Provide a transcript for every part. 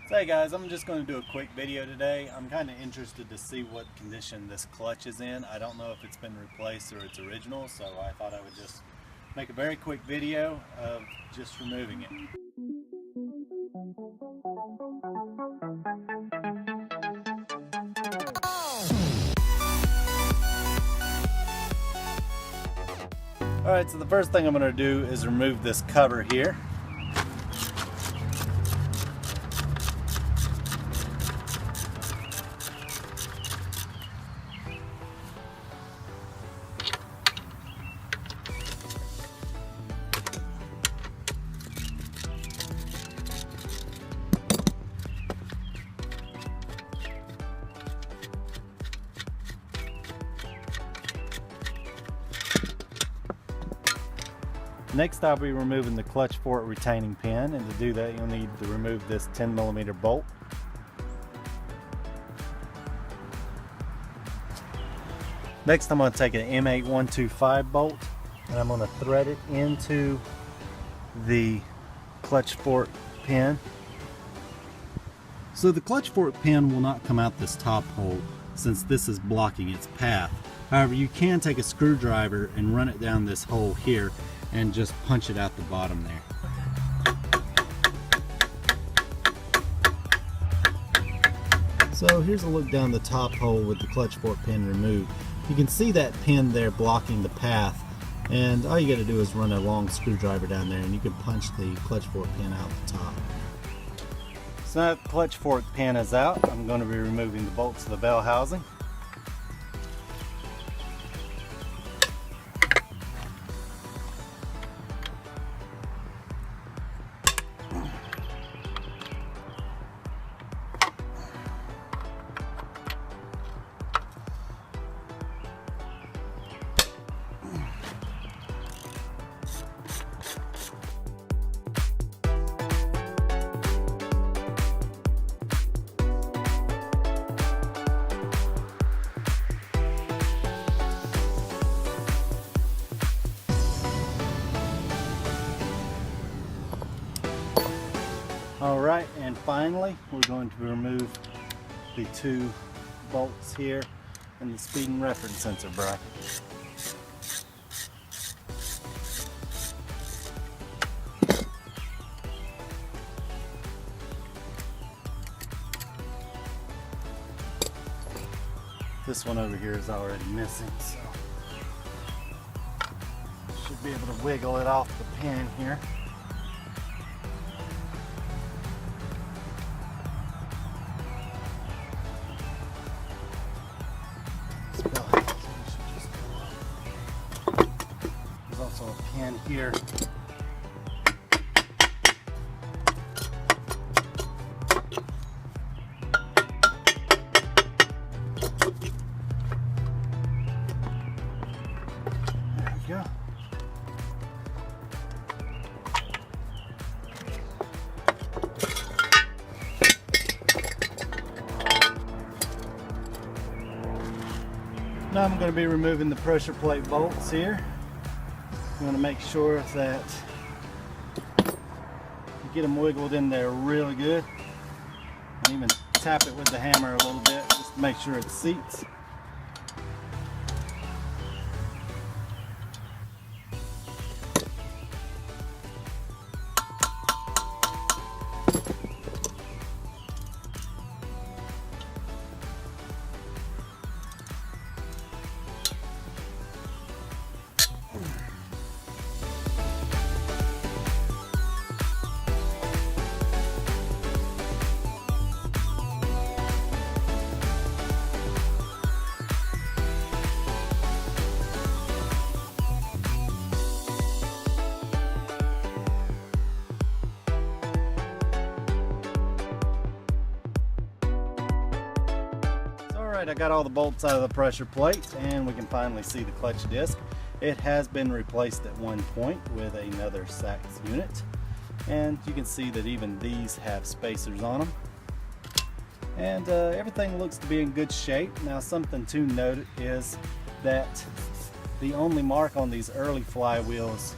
So hey guys, I'm just going to do a quick video today. I'm kind of interested to see what condition this clutch is in. I don't know if it's been replaced or it's original, so I thought I would just make a very quick video of just removing it. Alright, so the first thing I'm going to do is remove this cover here. Next, I'll be removing the clutch fork retaining pin, and to do that you'll need to remove this 10mm bolt. Next, I'm going to take an M8125 bolt and I'm going to thread it into the clutch fork pin. So the clutch fork pin will not come out this top hole since this is blocking its path. However, you can take a screwdriver and run it down this hole here and just punch it out the bottom there. So here's a look down the top hole with the clutch fork pin removed. You can see that pin there blocking the path, and all you got to do is run a long screwdriver down there and you can punch the clutch fork pin out the top. So now that the clutch fork pin is out, I'm going to be removing the bolts of the bell housing. Alright, and finally we're going to remove the two bolts here and the speed and reference sensor bracket. This one over here is already missing, so should be able to wiggle it off the pin here. There's also a pin here. There we go. Now I'm going to be removing the pressure plate bolts here. You want to make sure that you get them wiggled in there really good, and even tap it with the hammer a little bit just to make sure it seats. Alright, I got all the bolts out of the pressure plate and we can finally see the clutch disc. It has been replaced at one point with another sachs unit, and you can see that even these have spacers on them. And everything looks to be in good shape. Now something to note is that the only mark on these early flywheels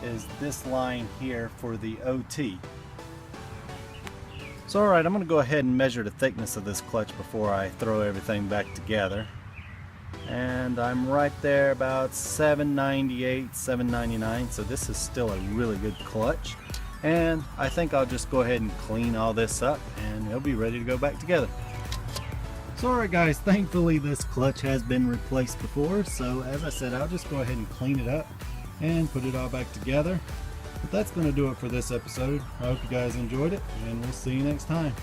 is this line here for the OT. So alright, I'm going to go ahead and measure the thickness of this clutch before I throw everything back together. And I'm right there about 798, 799, so this is still a really good clutch. And I think I'll just go ahead and clean all this up and it'll be ready to go back together. So alright guys, thankfully this clutch has been replaced before, so as I said, I'll just go ahead and clean it up and put it all back together. But that's going to do it for this episode. I hope you guys enjoyed it, and we'll see you next time.